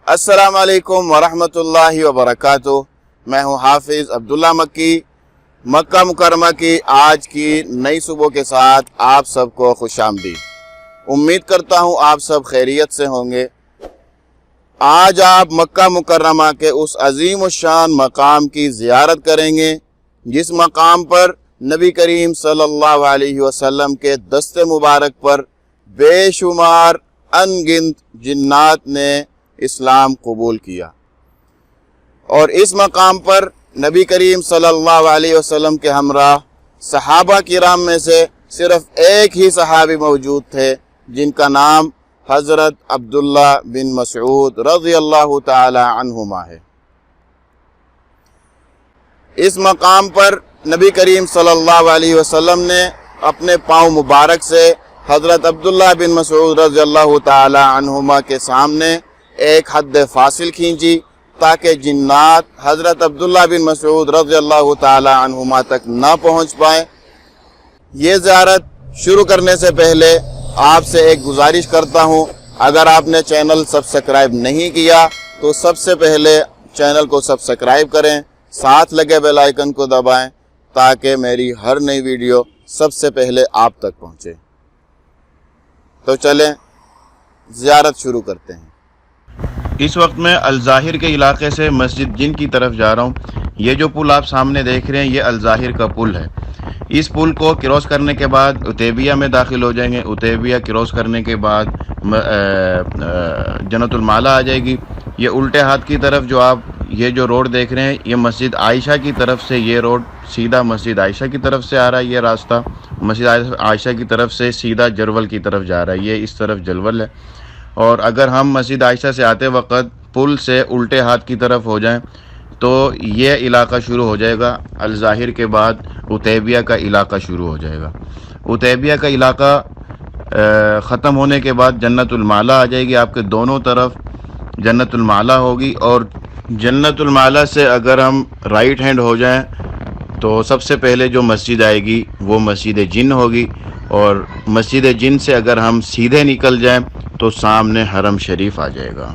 السلام علیکم ورحمۃ اللہ وبرکاتہ۔ میں ہوں حافظ عبداللہ مکی۔ مکہ مکرمہ کی آج کی نئی صبح کے ساتھ آپ سب کو خوش آمدید۔ امید کرتا ہوں آپ سب خیریت سے ہوں گے۔ آج آپ مکہ مکرمہ کے اس عظیم الشان مقام کی زیارت کریں گے جس مقام پر نبی کریم صلی اللہ علیہ وسلم کے دست مبارک پر بے شمار ان گنت جنات نے اسلام قبول کیا، اور اس مقام پر نبی کریم صلی اللہ علیہ وسلم کے ہمراہ صحابہ کرام میں سے صرف ایک ہی صحابی موجود تھے جن کا نام حضرت عبداللہ بن مسعود رضی اللہ تعالی عنہما ہے۔ اس مقام پر نبی کریم صلی اللہ علیہ وسلم نے اپنے پاؤں مبارک سے حضرت عبداللہ بن مسعود رضی اللہ تعالی عنہما کے سامنے ایک حد فاصل کھینچی تاکہ جنات حضرت عبداللہ بن مسعود رضی اللہ تعالی عنہما تک نہ پہنچ پائیں۔ یہ زیارت شروع کرنے سے پہلے آپ سے ایک گزارش کرتا ہوں، اگر آپ نے چینل سبسکرائب نہیں کیا تو سب سے پہلے چینل کو سبسکرائب کریں، ساتھ لگے بیل آئیکن کو دبائیں تاکہ میری ہر نئی ویڈیو سب سے پہلے آپ تک پہنچے۔ تو چلیں زیارت شروع کرتے ہیں۔ اس وقت میں الظاہر کے علاقے سے مسجد جن کی طرف جا رہا ہوں۔ یہ جو پل آپ سامنے دیکھ رہے ہیں یہ الظاہر کا پل ہے۔ اس پل کو کراس کرنے کے بعد عتیبیہ میں داخل ہو جائیں گے۔ عتیبیہ کراس کرنے کے بعد جنت المعلا آ جائے گی۔ یہ الٹے ہاتھ کی طرف جو آپ یہ جو روڈ دیکھ رہے ہیں یہ مسجد عائشہ کی طرف سے، یہ روڈ سیدھا مسجد عائشہ کی طرف سے آ رہا ہے۔ یہ راستہ مسجد عائشہ کی طرف سے سیدھا جرول کی طرف جا رہا ہے۔ یہ اس طرف جرول ہے، اور اگر ہم مسجد عائشہ سے آتے وقت پل سے الٹے ہاتھ کی طرف ہو جائیں تو یہ علاقہ شروع ہو جائے گا۔ الظاہر کے بعد عتیبیہ کا علاقہ شروع ہو جائے گا۔ عتیبیہ کا علاقہ ختم ہونے کے بعد جنت المعلا آ جائے گی۔ آپ کے دونوں طرف جنت المعلا ہوگی، اور جنت المعلا سے اگر ہم رائٹ ہینڈ ہو جائیں تو سب سے پہلے جو مسجد آئے گی وہ مسجد جن ہوگی، اور مسجد جن سے اگر ہم سیدھے نکل جائیں تو سامنے حرم شریف آ جائے گا۔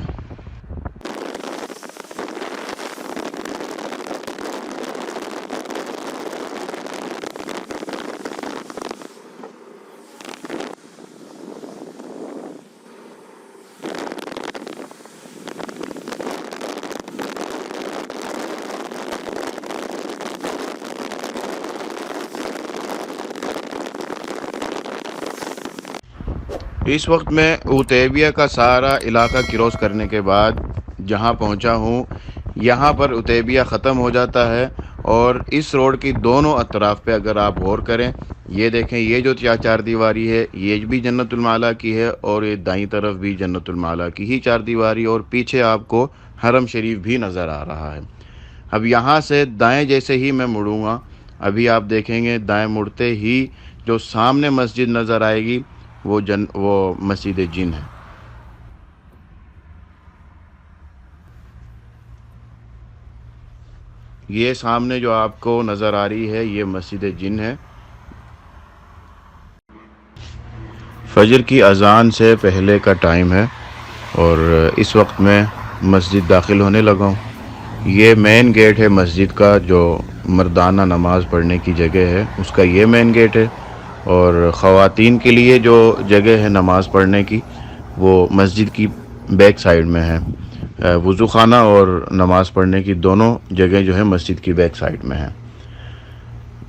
اس وقت میں عتیبیہ کا سارا علاقہ کراس کرنے کے بعد جہاں پہنچا ہوں یہاں پر عتیبیہ ختم ہو جاتا ہے، اور اس روڈ کی دونوں اطراف پہ اگر آپ غور کریں یہ دیکھیں، یہ جو چار دیواری ہے یہ بھی جنت المعلا کی ہے، اور یہ دائیں طرف بھی جنت المعلا کی ہی چار دیواری، اور پیچھے آپ کو حرم شریف بھی نظر آ رہا ہے۔ اب یہاں سے دائیں جیسے ہی میں مڑوں گا، ابھی آپ دیکھیں گے دائیں مڑتے ہی جو سامنے مسجد نظر آئے گی وہ مسجد جن ہے۔ یہ سامنے جو آپ کو نظر آ رہی ہے یہ مسجد جن ہے۔ فجر کی اذان سے پہلے کا ٹائم ہے، اور اس وقت میں مسجد داخل ہونے لگا ہوں۔ یہ مین گیٹ ہے مسجد کا، جو مردانہ نماز پڑھنے کی جگہ ہے اس کا یہ مین گیٹ ہے، اور خواتین کے لیے جو جگہ ہے نماز پڑھنے کی وہ مسجد کی بیک سائیڈ میں ہے۔ وضو خانہ اور نماز پڑھنے کی دونوں جگہ جو ہے مسجد کی بیک سائیڈ میں ہے۔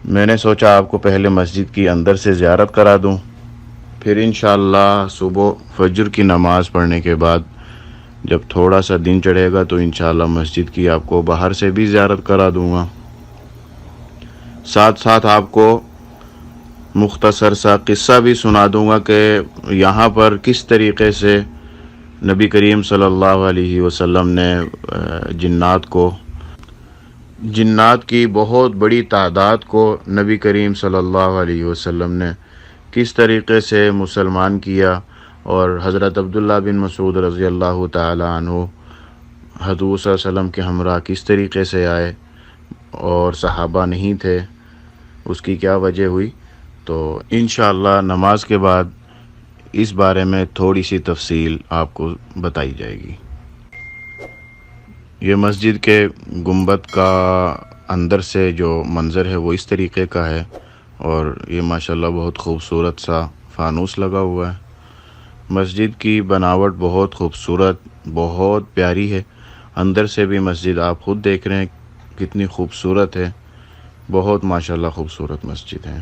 میں نے سوچا آپ کو پہلے مسجد کی اندر سے زیارت کرا دوں، پھر انشاءاللہ صبح فجر کی نماز پڑھنے کے بعد جب تھوڑا سا دن چڑھے گا تو انشاءاللہ مسجد کی آپ کو باہر سے بھی زیارت کرا دوں گا۔ ساتھ ساتھ آپ کو مختصر سا قصہ بھی سنا دوں گا کہ یہاں پر کس طریقے سے نبی کریم صلی اللہ علیہ وسلم نے جنات کی بہت بڑی تعداد کو نبی کریم صلی اللہ علیہ وسلم نے کس طریقے سے مسلمان کیا، اور حضرت عبداللہ بن مسعود رضی اللہ تعالی عنہ حضور صلی اللہ علیہ وسلم کے ہمراہ کس طریقے سے آئے، اور صحابہ نہیں تھے، اس کی کیا وجہ ہوئی۔ تو انشاءاللہ نماز کے بعد اس بارے میں تھوڑی سی تفصیل آپ کو بتائی جائے گی۔ یہ مسجد کے گنبد کا اندر سے جو منظر ہے وہ اس طریقے کا ہے، اور یہ ماشاءاللہ بہت خوبصورت سا فانوس لگا ہوا ہے۔ مسجد کی بناوٹ بہت خوبصورت، بہت پیاری ہے۔ اندر سے بھی مسجد آپ خود دیکھ رہے ہیں کتنی خوبصورت ہے، بہت ماشاءاللہ خوبصورت مسجد ہے۔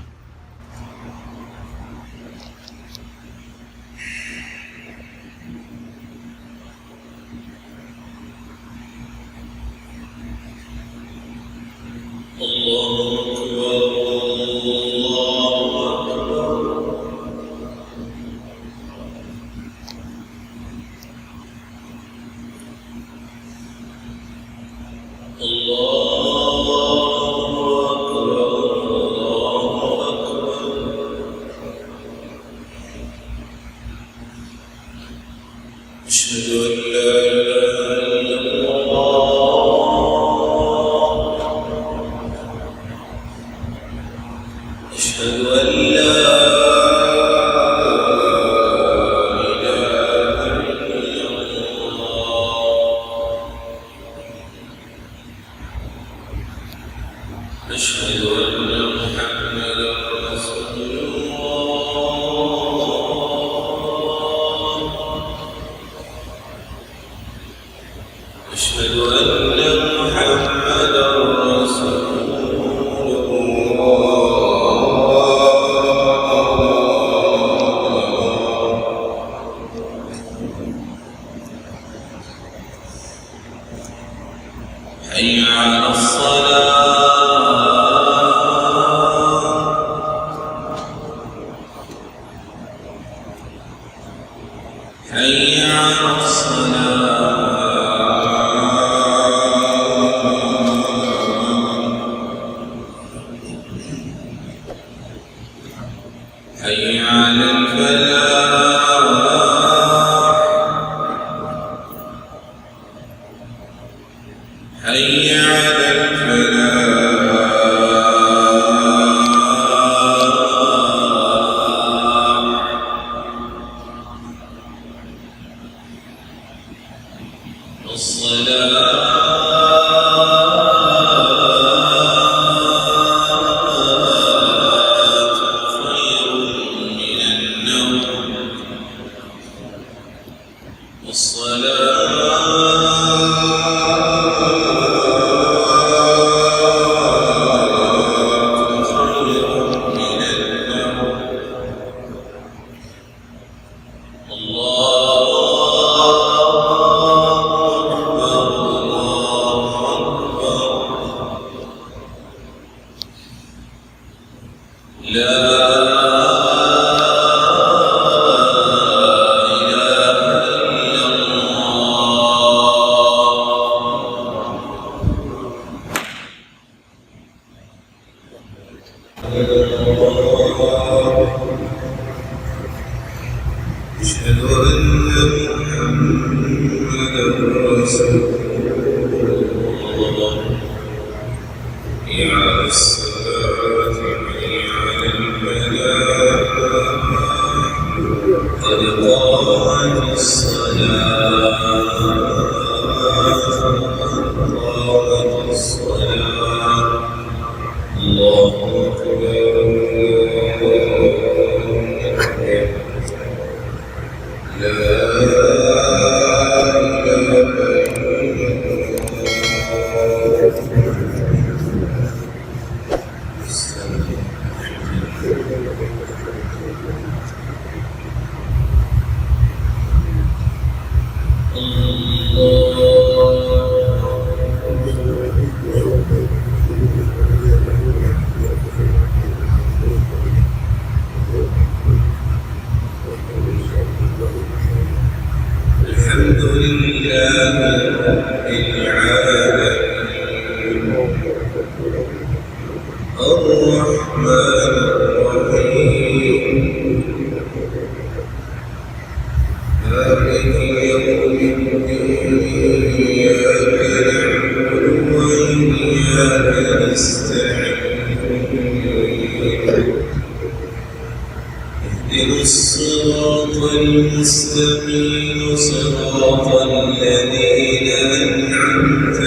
الصراط المستقيم صراط الذين أنعمت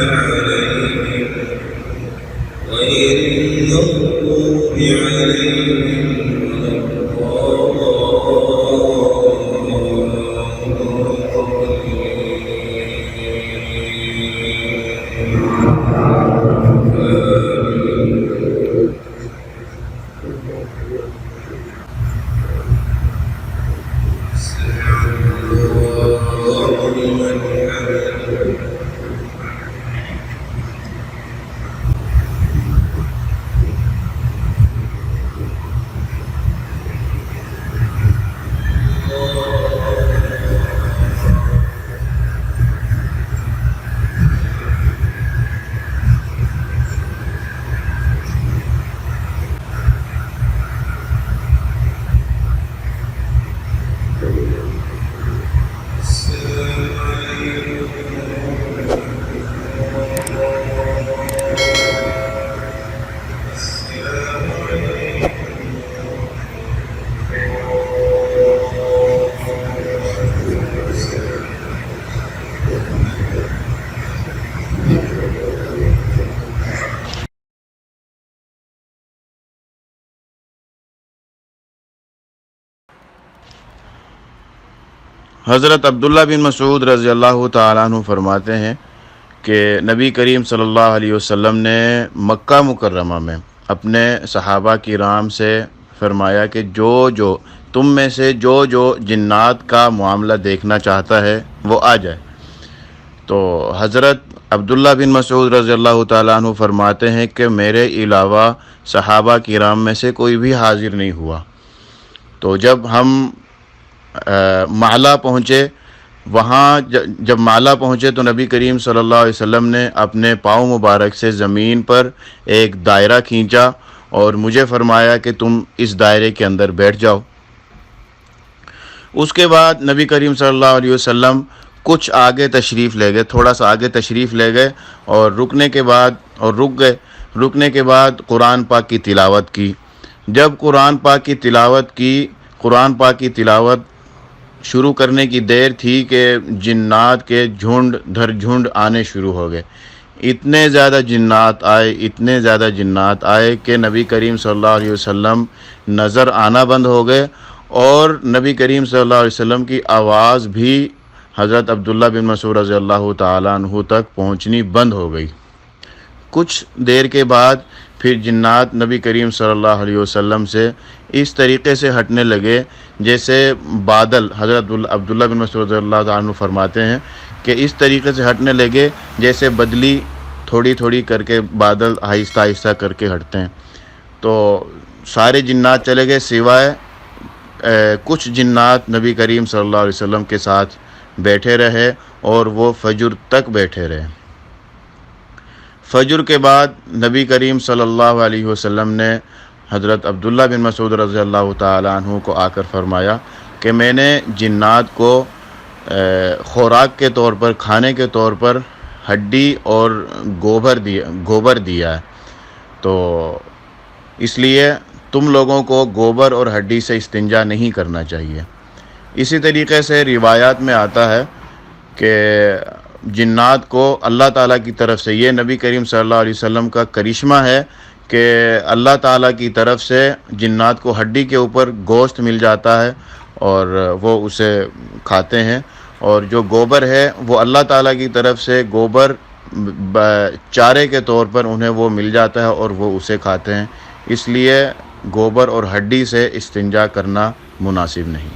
غير المغضوب عليهم ولا حضرت عبداللہ بن مسعود رضی اللہ تعالیٰ عنہ فرماتے ہیں کہ نبی کریم صلی اللہ علیہ وسلم نے مکہ مکرمہ میں اپنے صحابہ کرام سے فرمایا کہ جو تم میں سے جو جنات کا معاملہ دیکھنا چاہتا ہے وہ آ جائے۔ تو حضرت عبداللہ بن مسعود رضی اللہ تعالیٰ عنہ فرماتے ہیں کہ میرے علاوہ صحابہ کرام میں سے کوئی بھی حاضر نہیں ہوا۔ تو جب ہم معلا پہنچے، وہاں جب معلا پہنچے تو نبی کریم صلی اللہ علیہ وسلم نے اپنے پاؤں مبارک سے زمین پر ایک دائرہ کھینچا اور مجھے فرمایا کہ تم اس دائرے کے اندر بیٹھ جاؤ۔ اس کے بعد نبی کریم صلی اللہ علیہ وسلم کچھ آگے تشریف لے گئے، تھوڑا سا آگے تشریف لے گئے اور رکنے کے بعد قرآن پاک کی تلاوت کی۔ جب قرآن پاک کی تلاوت شروع کرنے کی دیر تھی کہ جنات کے جھنڈ در جھنڈ آنے شروع ہو گئے۔ اتنے زیادہ جنات آئے کہ نبی کریم صلی اللہ علیہ وسلم نظر آنا بند ہو گئے اور نبی کریم صلی اللہ علیہ وسلم کی آواز بھی حضرت عبداللہ بن مسعود رضی اللہ تعالیٰ عنہ تک پہنچنی بند ہو گئی۔ کچھ دیر کے بعد پھر جنات نبی کریم صلی اللہ علیہ وسلم سے اس طریقے سے ہٹنے لگے جیسے بادل، حضرت عبداللہ بن مسعود رضی اللہ عنہ فرماتے ہیں کہ اس طریقے سے ہٹنے لگے جیسے بدلی تھوڑی تھوڑی کر کے بادل آہستہ آہستہ کر کے ہٹتے ہیں۔ تو سارے جنات چلے گئے سوائے کچھ جنات نبی کریم صلی اللہ علیہ وسلم کے ساتھ بیٹھے رہے اور وہ فجر تک بیٹھے رہے۔ فجر کے بعد نبی کریم صلی اللہ علیہ وسلم نے حضرت عبداللہ بن مسعود رضی اللہ تعالیٰ عنہ کو آ کر فرمایا کہ میں نے جنات کو خوراک کے طور پر، کھانے کے طور پر ہڈی اور گوبر دیا ہے، تو اس لیے تم لوگوں کو گوبر اور ہڈی سے استنجا نہیں کرنا چاہیے۔ اسی طریقے سے روایات میں آتا ہے کہ جنات کو اللہ تعالیٰ کی طرف سے، یہ نبی کریم صلی اللہ علیہ وسلم کا کرشمہ ہے کہ اللہ تعالیٰ کی طرف سے جنات کو ہڈی کے اوپر گوشت مل جاتا ہے اور وہ اسے کھاتے ہیں، اور جو گوبر ہے وہ اللہ تعالیٰ کی طرف سے گوبر چارے کے طور پر انہیں وہ مل جاتا ہے اور وہ اسے کھاتے ہیں۔ اس لیے گوبر اور ہڈی سے استنجا کرنا مناسب نہیں۔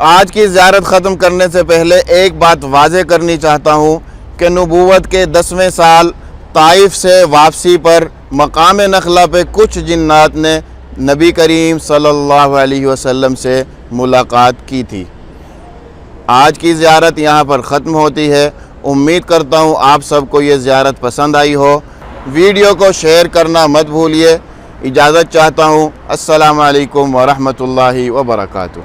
آج کی زیارت ختم کرنے سے پہلے ایک بات واضح کرنی چاہتا ہوں کہ نبوت کے 10ویں سال طائف سے واپسی پر مقام نخلہ پہ کچھ جنات نے نبی کریم صلی اللہ علیہ وسلم سے ملاقات کی تھی۔ آج کی زیارت یہاں پر ختم ہوتی ہے۔ امید کرتا ہوں آپ سب کو یہ زیارت پسند آئی ہو۔ ویڈیو کو شیئر کرنا مت بھولیے۔ اجازت چاہتا ہوں۔ السلام علیکم ورحمۃ اللہ وبرکاتہ۔